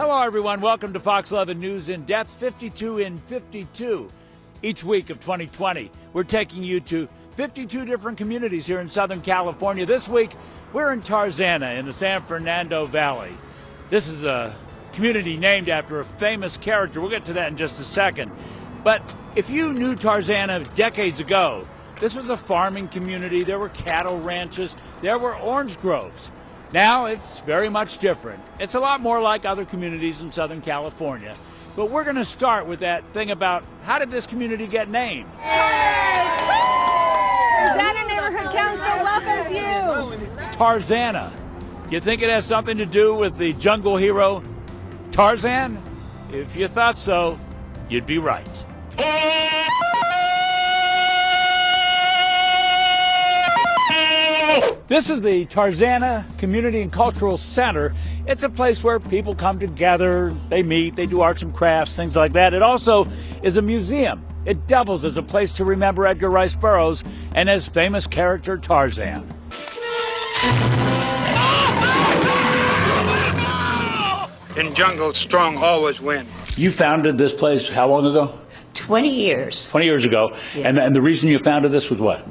Hello, everyone. Welcome to Fox 11 News in Depth, 52 in 52. Each week of 2020, we're taking you to 52 different communities here in Southern California. This week, we're in Tarzana in the San Fernando Valley. This is a community named after a famous character. We'll get to that in just a second. But if you knew Tarzana decades ago, this was a farming community. There were cattle ranches. There were orange groves. Now it's very much different. It's a lot more like other communities in Southern California. But we're going to start with that thing about how did this community get named? Tarzana Neighborhood Council welcomes you. Tarzana. You think it has something to do with the jungle hero Tarzan? If you thought so, you'd be right. This is the Tarzana Community and Cultural Center. It's a place where people come together, they meet, they do arts and crafts, things like that. It also is a museum. It doubles as a place to remember Edgar Rice Burroughs and his famous character Tarzan. In jungle, strong always win. You founded this place how long ago? 20 years. 20 years ago. Yes. And the reason you founded this was what?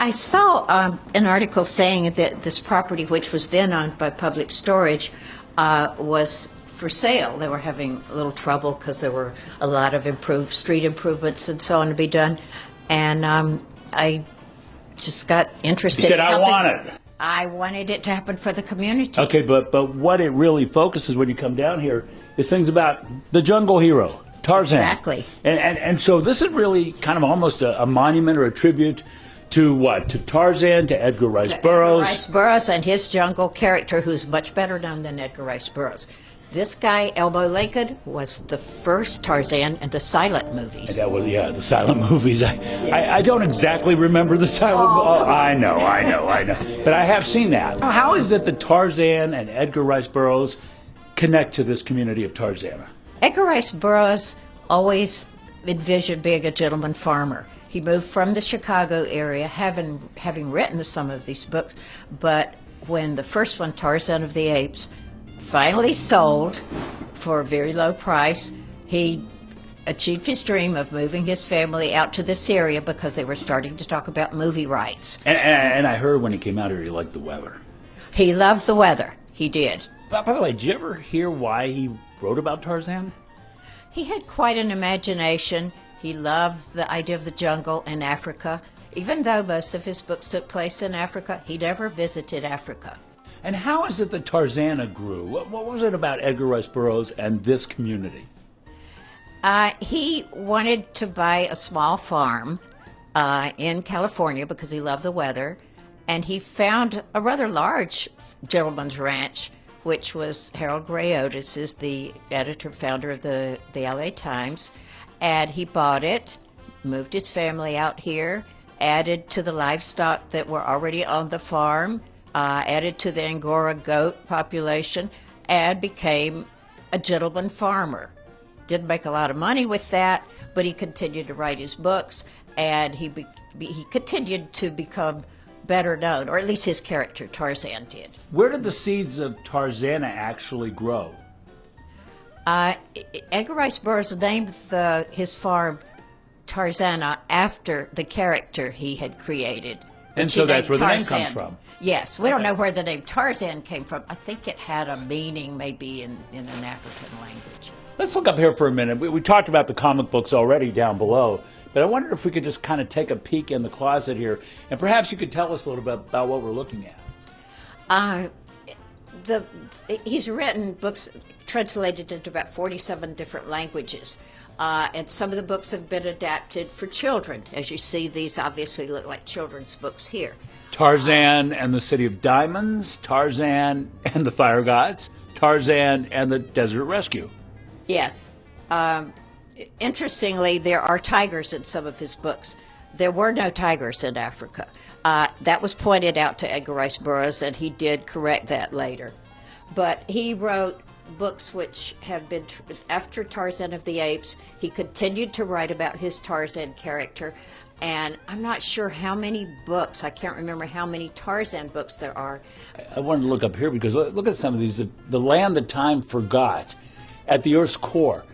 I saw an article saying that this property, which was then owned by Public Storage, was for sale. They were having a little trouble because there were a lot of street improvements and so on to be done. And I just got interested. You said, in I helping. want it. I wanted it to happen for the community. Okay, but what it really focuses when you come down here is things about the jungle hero, Tarzan. Exactly. And so this is really kind of almost a monument or a tribute to what? To Tarzan, to Edgar Rice Burroughs. Edgar Rice Burroughs and his jungle character, who's much better known than Edgar Rice Burroughs. This guy, Elbow-Legged, was the first Tarzan in the silent movies. And that was, the silent movies. I don't exactly remember the silent movies. I know. But I have seen that. How is it that Tarzan and Edgar Rice Burroughs connect to this community of Tarzana? Edgar Rice Burroughs always envisioned being a gentleman farmer. He moved from the Chicago area, having written some of these books, but when the first one, Tarzan of the Apes, finally sold for a very low price, he achieved his dream of moving his family out to this area because they were starting to talk about movie rights. And I heard when he came out here, he liked the weather. He loved the weather. He did. By the way, did you ever hear why he wrote about Tarzan? He had quite an imagination. He loved the idea of the jungle in Africa. Even though most of his books took place in Africa, he never visited Africa. And how is it that Tarzana grew? What was it about Edgar Rice Burroughs and this community? He wanted to buy a small farm in California because he loved the weather, and he found a rather large gentleman's ranch, which was Harold Gray Otis, is the editor-founder of the LA Times, and he bought it, moved his family out here, added to the livestock that were already on the farm, added to the Angora goat population, and became a gentleman farmer. Didn't make a lot of money with that, but he continued to write his books, and he continued to become better known, or at least his character, Tarzan, did. Where did the seeds of Tarzana actually grow? Edgar Rice Burroughs named his farm Tarzana after the character he had created. And so that's where the name comes from. Yes, we don't know where the name Tarzan came from. I think it had a meaning maybe in an African language. Let's look up here for a minute. We talked about the comic books already down below, but I wondered if we could just kind of take a peek in the closet here, and perhaps you could tell us a little bit about what we're looking at. He's written books translated into about 47 different languages. And some of the books have been adapted for children. As you see, these obviously look like children's books here. Tarzan and the City of Diamonds, Tarzan and the Fire Gods, Tarzan and the Desert Rescue. Yes. Interestingly, there are tigers in some of his books. There were no tigers in Africa. That was pointed out to Edgar Rice Burroughs, and he did correct that later. But he wrote books which have been, after Tarzan of the Apes, he continued to write about his Tarzan character. And I'm not sure how many books, I can't remember how many Tarzan books there are. I wanted to look up here because look at some of these. The Land That Time Forgot, At the Earth's Core.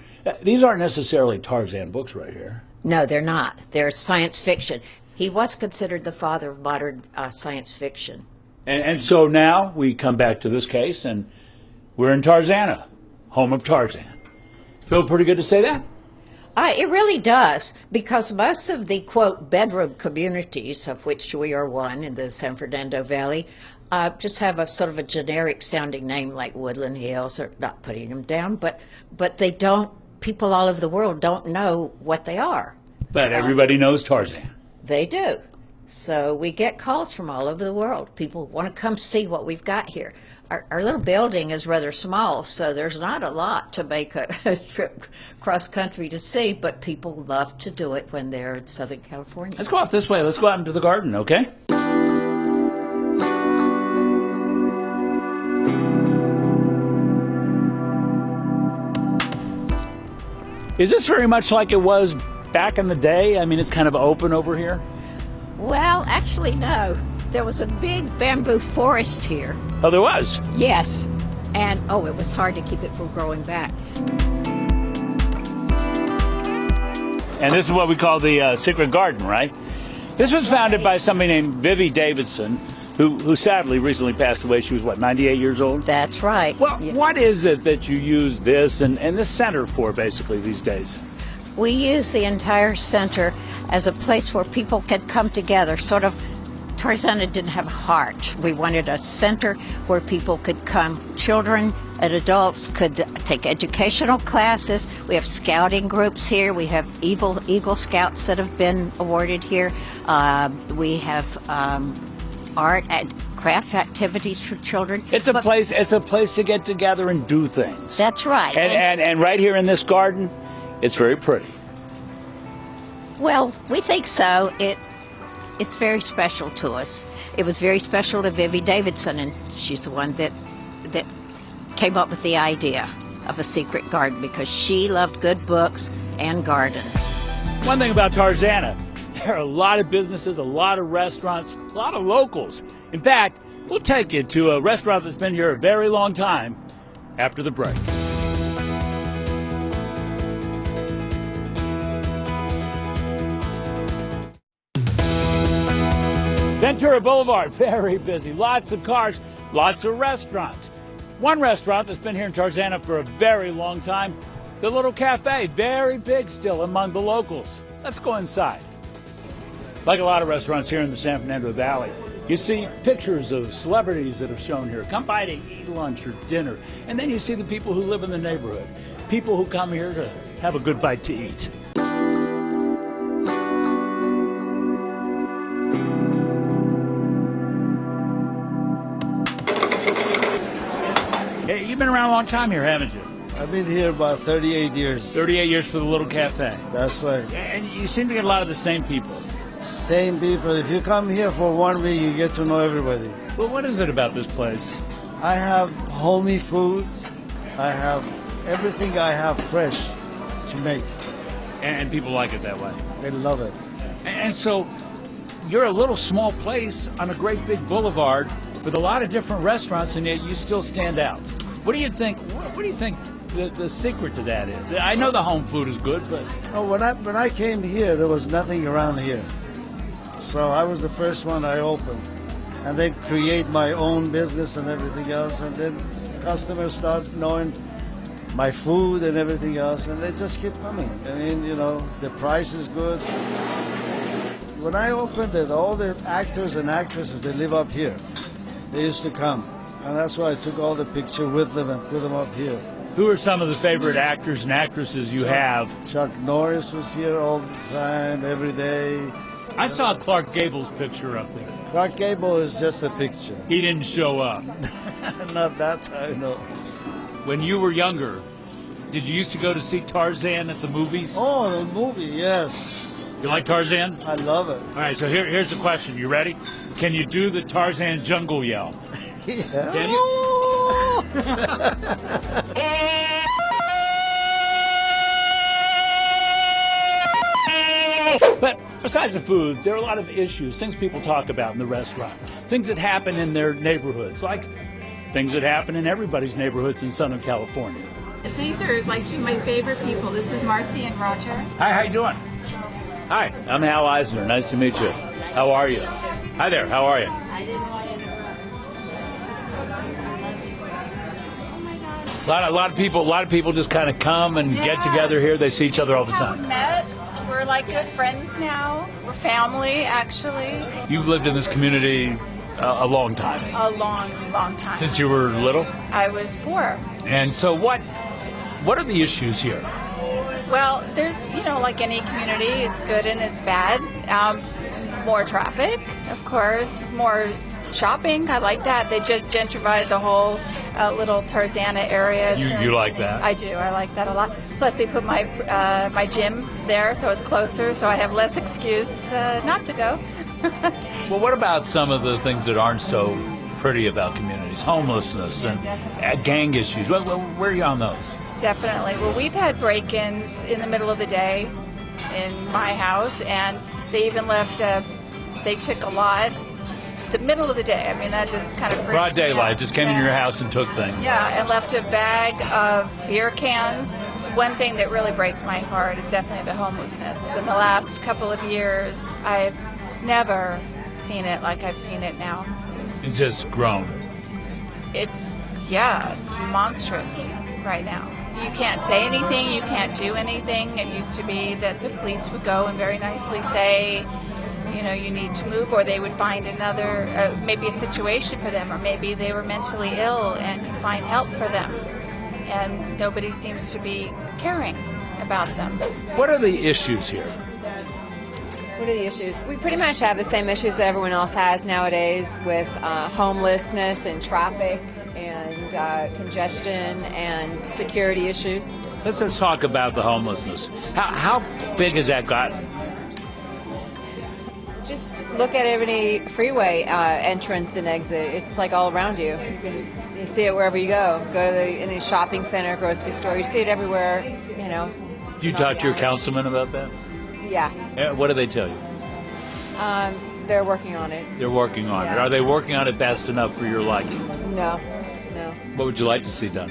These aren't necessarily Tarzan books right here. No, they're not. They're science fiction. He was considered the father of modern science fiction. And so now we come back to this case, and we're in Tarzana, home of Tarzan. Feel pretty good to say that? It really does, because most of the, quote, bedroom communities, of which we are one in the San Fernando Valley, just have a sort of a generic sounding name like Woodland Hills, or not putting them down, but they don't, people all over the world don't know what they are. But everybody knows Tarzan. They do. So we get calls from all over the world. People want to come see what we've got here. Our little building is rather small, so there's not a lot to make a trip cross country to see, but people love to do it when they're in Southern California. Let's go out this way. Let's go out into the garden, okay? Is this very much like it was back in the day? I mean, it's kind of open over here. Well, actually, no. There was a big bamboo forest here. Oh, there was? Yes. And, it was hard to keep it from growing back. And this is what we call the secret garden, right? This was founded by somebody named Vivi Davidson, who sadly recently passed away. She was, what, 98 years old? That's right. Well, Yeah. What is it that you use this and this center for, basically, these days? We use the entire center as a place where people can come together, sort of. Tarzana didn't have a heart. We wanted a center where people could come. Children and adults could take educational classes. We have scouting groups here. We have Eagle Scouts that have been awarded here. We have art and craft activities for children. It's a place. It's a place to get together and do things. That's right. And right here in this garden, it's very pretty. Well, we think so. It's very special to us. It was very special to Vivi Davidson, and she's the one that came up with the idea of a secret garden because she loved good books and gardens. One thing about Tarzana, there are a lot of businesses, a lot of restaurants, a lot of locals. In fact, we'll take you to a restaurant that's been here a very long time after the break. Ventura Boulevard, very busy. Lots of cars, lots of restaurants. One restaurant that's been here in Tarzana for a very long time, the Little Cafe, very big still among the locals. Let's go inside. Like a lot of restaurants here in the San Fernando Valley, you see pictures of celebrities that have shown here. Come by to eat lunch or dinner. And then you see the people who live in the neighborhood, people who come here to have a good bite to eat. Hey, you've been around a long time here, haven't you? I've been here about 38 years. 38 years for the Little Cafe. That's right. And you seem to get a lot of the same people. Same people. If you come here for 1 week, you get to know everybody. Well, what is it about this place? I have homey foods. I have everything I have fresh to make. And people like it that way. They love it. And so you're a little small place on a great big boulevard with a lot of different restaurants, and yet you still stand out. What do you think? What do you think the secret to that is? I know the home food is good, but When I came here, there was nothing around here. So I was the first one I opened. And then create my own business and everything else. And then customers start knowing my food and everything else. And they just keep coming. I mean, the price is good. When I opened it, all the actors and actresses, they live up here. They used to come. And that's why I took all the picture with them and put them up here. who are some of the favorite actors and actresses you have? Chuck Norris was here all the time, every day. I saw Clark Gable's picture up there. Clark Gable is just a picture. He didn't show up. Not that time, no. When you were younger, did you used to go to see Tarzan at the movies? Oh, the movie, yes. You like Tarzan? I love it. All right, so here's the question. You ready? Can you do the Tarzan jungle yell? Yeah. Can you? But Besides the food, there are a lot of issues, things people talk about in the restaurant, things that happen in their neighborhoods, like things that happen in everybody's neighborhoods in Southern California. These are like two of my favorite people. This is Marcy and Roger. Hi, how you doing? Hi, I'm Hal Eisner. Nice to meet you. How are you? Hi there, how are you? A lot of people just kind of come and get together here. They see each other all the time. Met. We're like good friends now. We're family, actually. You've lived in this community a long time. A long, long time. Since you were little? I was 4. And so what are the issues here? Well, there's, like any community, it's good and it's bad. More traffic, of course. More shopping. I like that. They just gentrified the whole little Tarzana area. You like that? I do. I like that a lot. Plus, they put my my gym there, so it's closer, so I have less excuse not to go. Well, what about some of the things that aren't so pretty about communities? Homelessness and gang issues. Where are you on those? Definitely. Well, we've had break-ins in the middle of the day in my house, and they even left. They took a lot. The middle of the day. I mean, that just kind of broad daylight. Just came in your house and took things. Yeah, and left a bag of beer cans. One thing that really breaks my heart is definitely the homelessness. In the last couple of years, I've never seen it like I've seen it now. It's just grown. It's monstrous right now. You can't say anything. You can't do anything. It used to be that the police would go and very nicely say, you need to move, or they would find another, maybe a situation for them, or maybe they were mentally ill and could find help for them. And nobody seems to be caring about them. What are the issues here? What are the issues? We pretty much have the same issues that everyone else has nowadays with homelessness and traffic and congestion and security issues. Let's talk about the homelessness. How big has that gotten? Just look at every freeway entrance and exit. It's like all around you. You see it wherever you go. Go to any shopping center, grocery store. You see it everywhere. Do you talk to your councilman about that? Yeah. What do they tell you? They're working on it. They're working on it. Are they working on it fast enough for your liking? No. What would you like to see done?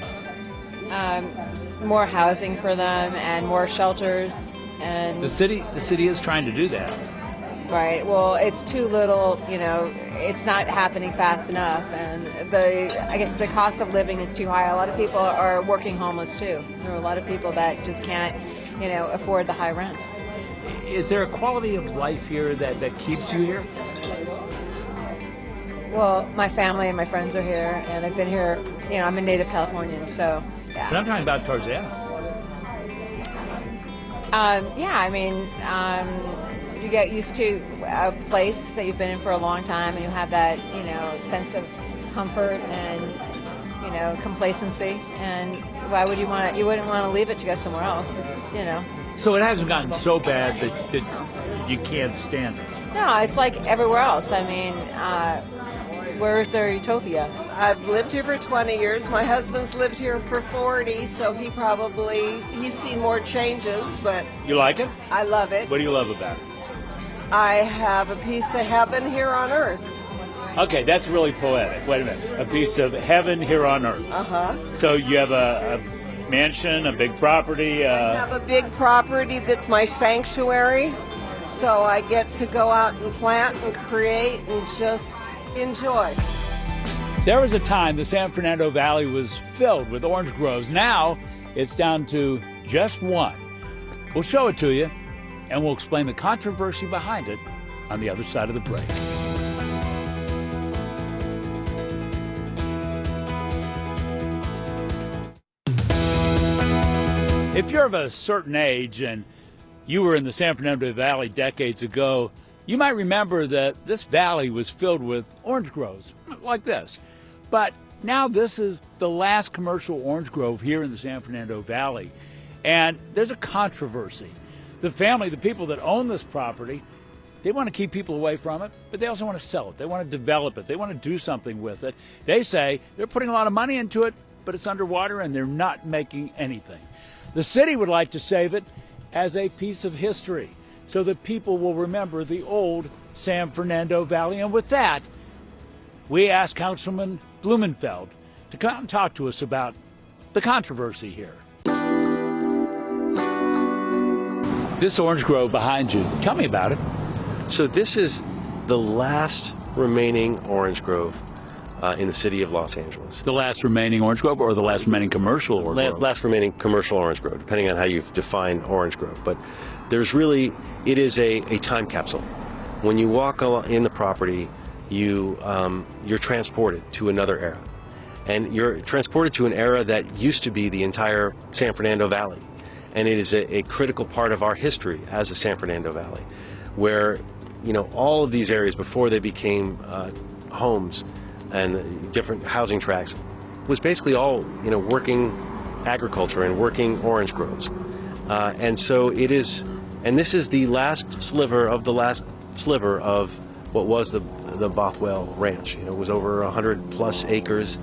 More housing for them and more shelters. And the city is trying to do that. Right. Well, it's too little, it's not happening fast enough. And I guess the cost of living is too high. A lot of people are working homeless too. There are a lot of people that just can't, afford the high rents. Is there a quality of life here that keeps you here? Well, my family and my friends are here, and I've been here, I'm a native Californian, so yeah. But I'm talking about Tarzana. You get used to a place that you've been in for a long time, and you have that, sense of comfort and, complacency. And why would you wouldn't want to leave it to go somewhere else. It's, So it hasn't gotten so bad that you can't stand it. No, it's like everywhere else. I mean, where is there utopia? I've lived here for 20 years. My husband's lived here for 40, so he's seen more changes, but... You like it? I love it. What do you love about it? I have a piece of heaven here on earth. Okay, that's really poetic. Wait a minute. A piece of heaven here on earth. Uh-huh. So you have a mansion, a big property? I have a big property that's my sanctuary, so I get to go out and plant and create and just enjoy. There was a time the San Fernando Valley was filled with orange groves. Now it's down to just one. We'll show it to you, and we'll explain the controversy behind it on the other side of the break. If you're of a certain age and you were in the San Fernando Valley decades ago, you might remember that this valley was filled with orange groves like this. But now this is the last commercial orange grove here in the San Fernando Valley. And there's a controversy. The people that own this property, they want to keep people away from it, but they also want to sell it. They want to develop it. They want to do something with it. They say they're putting a lot of money into it, but it's underwater and they're not making anything. The city would like to save it as a piece of history. so that people will remember the old San Fernando Valley. And with that, we asked Councilman Blumenfeld to come and talk to us about the controversy here. This orange grove behind you, tell me about it. So this is the last remaining orange grove in the city of Los Angeles. The last remaining orange grove, or the last remaining commercial orange grove? Last remaining commercial orange grove, depending on how you define orange grove. But there's really, it is a time capsule. When you walk in the property, you're transported to another era. And you're transported to an era that used to be the entire San Fernando Valley. And it is a critical part of our history as a San Fernando Valley, where, you know, all of these areas before they became homes and different housing tracts was basically all, you know, working agriculture and working orange groves. And so it is, and this is the last sliver of what was the Bothwell Ranch. You know, it was over 100 plus acres.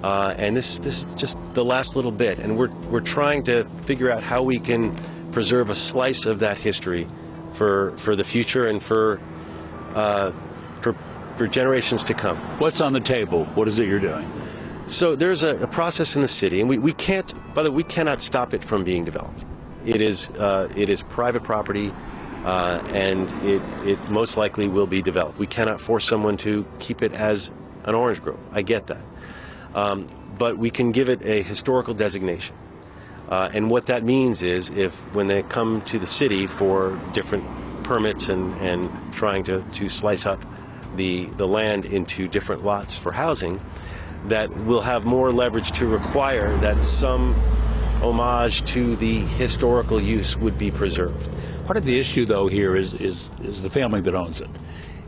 And this is just the last little bit, and we're trying to figure out how we can preserve a slice of that history for the future and for generations to come. What's on the table? What is it you're doing? So there's a process in the city, and we can't. By the way, we cannot stop it from being developed. It is private property, and it most likely will be developed. We cannot force someone to keep it as an orange grove. I get that. But we can give it a historical designation. And what that means is if when they come to the city for different permits and trying to slice up the land into different lots for housing, that we'll have more leverage to require that some homage to the historical use would be preserved. Part of the issue, though, here is the family that owns it.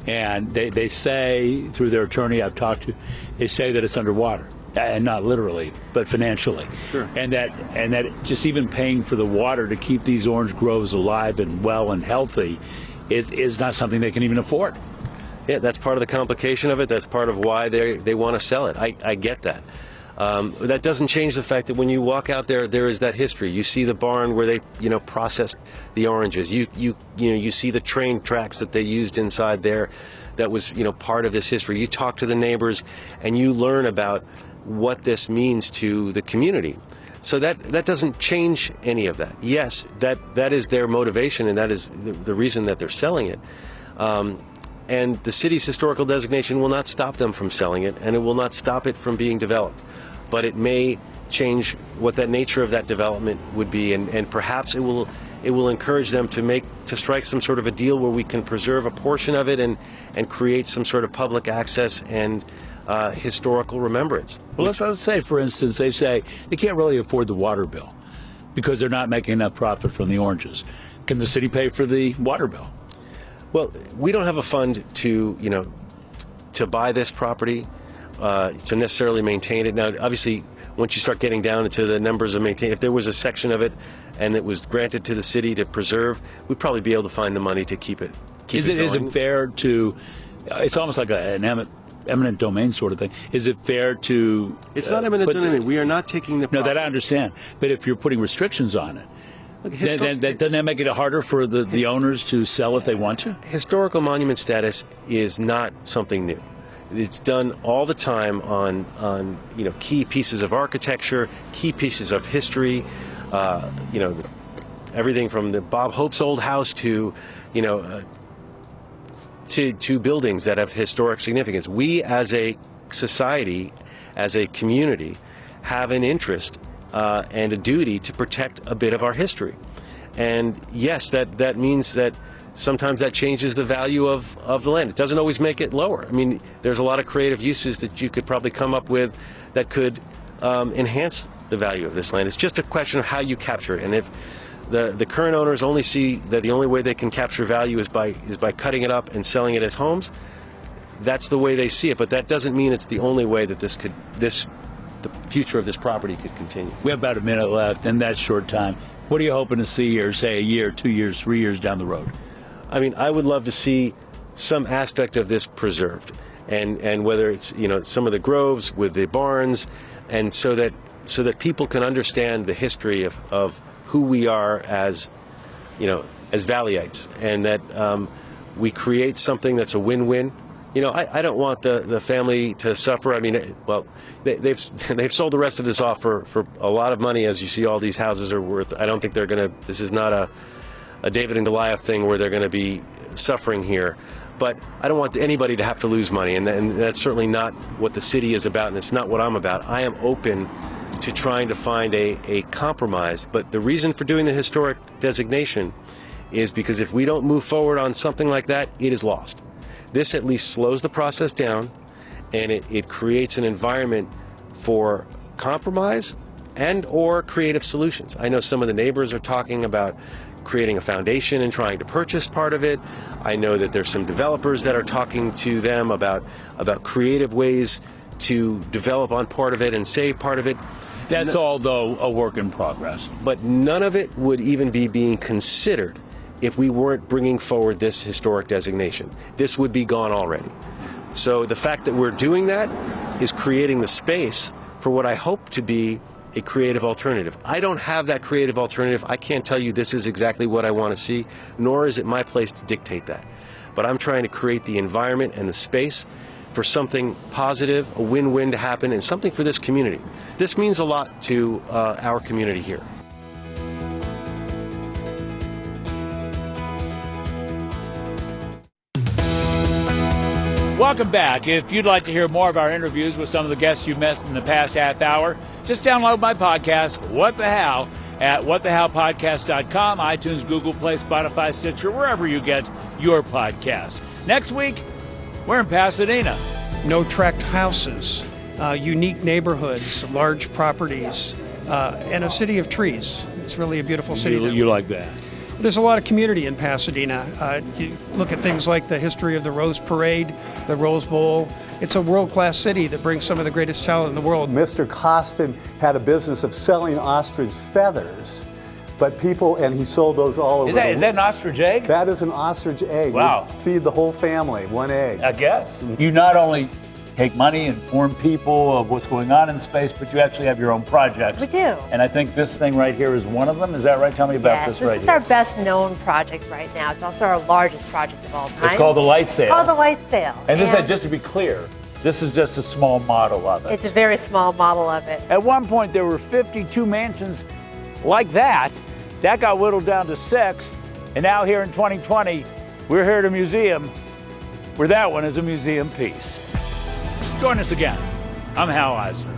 And they say, through their attorney I've talked to, they say that it's underwater. And not literally, but financially. Sure. And that just even paying for the water to keep these orange groves alive and well and healthy is not something they can even afford. Yeah, that's part of the complication of it. That's part of why they want to sell it. I get that. That doesn't change the fact that when you walk out there, there is that history. You see the barn where they, processed the oranges. You see the train tracks that they used inside there. That was, part of this history. You talk to the neighbors, and you learn about what this means to the community. So that doesn't change any of that. Yes, that is their motivation, and that is the reason that they're selling it. And the city's historical designation will not stop them from selling it, and it will not stop it from being developed. But it may change what that nature of that development would be, and perhaps it will encourage them to strike some sort of a deal where we can preserve a portion of it and create some sort of public access and historical remembrance. Well, let's say, for instance, they say they can't really afford the water bill because they're not making enough profit from the oranges. Can the city pay for the water bill? Well, we don't have a fund to buy this property, to necessarily maintain it. Now, obviously, once you start getting down into the numbers of maintain, if there was a section of it and it was granted to the city to preserve, we'd probably be able to find the money to keep it going. Is it fair to? It's almost like an eminent domain sort of thing. Is it fair to? It's not eminent domain. We are not taking the property. No, that I understand. But if you're putting restrictions on it, then doesn't that make it harder for the owners to sell if they want to? Historical monument status is not something new. It's done all the time on key pieces of architecture, key pieces of history. Everything from the Bob Hope's old house to buildings that have historic significance. We, as a society, as a community, have an interest and a duty to protect a bit of our history. And yes, that means that sometimes that changes the value of the land. It doesn't always make it lower. I mean, there's a lot of creative uses that you could probably come up with that could enhance the value of this land. It's just a question of how you capture it. And if the current owners only see that the only way they can capture value is by cutting it up and selling it as homes, that's the way they see it. But that doesn't mean it's the only way that the future of this property could continue. We have about a minute left in that short time. What are you hoping to see here, say, a year, 2 years, 3 years down the road? I mean, I would love to see some aspect of this preserved, and whether it's some of the groves with the barns, and so that people can understand the history of who we are as as Valleyites, and that we create something that's a win-win. You know, I don't want the family to suffer. I mean, well, they've sold the rest of this off for a lot of money, as you see all these houses are worth. I don't think they're going to, this is not a David and Goliath thing where they're going to be suffering here. But I don't want anybody to have to lose money, and that's certainly not what the city is about, and it's not what I'm about. I am open to trying to find a compromise, but the reason for doing the historic designation is because if we don't move forward on something like that, it is lost. This at least slows the process down, and it creates an environment for compromise and or creative solutions. I know some of the neighbors are talking about creating a foundation and trying to purchase part of it. I know that there's some developers that are talking to them about creative ways to develop on part of it and save part of it. That's all, though, a work in progress. But none of it would even be being considered if we weren't bringing forward this historic designation. This would be gone already. So the fact that we're doing that is creating the space for what I hope to be a creative alternative. I don't have that creative alternative. I can't tell you this is exactly what I want to see, nor is it my place to dictate that. But I'm trying to create the environment and the space for something positive, a win-win to happen, and something for this community. This means a lot to our community here. Welcome back. If you'd like to hear more of our interviews with some of the guests you met in the past half hour, just download my podcast, What the How, at whatthehowpodcast.com, iTunes, Google Play, Spotify, Stitcher, wherever you get your podcasts. Next week, we're in Pasadena. No tract houses, unique neighborhoods, large properties, and a city of trees. It's really a beautiful city. You like that? There's a lot of community in Pasadena. You look at things like the history of the Rose Parade, the Rose Bowl. It's a world-class city that brings some of the greatest talent in the world. Mr. Costin had a business of selling ostrich feathers, but and he sold those all over. Is that an ostrich egg? That is an ostrich egg. Wow. We feed the whole family one egg. I guess. You not only take money and inform people of what's going on in space, but you actually have your own projects. We do. And I think this thing right here is one of them. Is that right? Tell me about this right here. This is our best known project right now. It's also our largest project of all time. It's called the Light Sail. It's called the Light Sail. And this, just to be clear, this is just a small model of it. It's a very small model of it. At one point, there were 52 mansions like that. That got whittled down to 6. And now here in 2020, we're here at a museum where that one is a museum piece. Join us again. I'm Hal Eisner.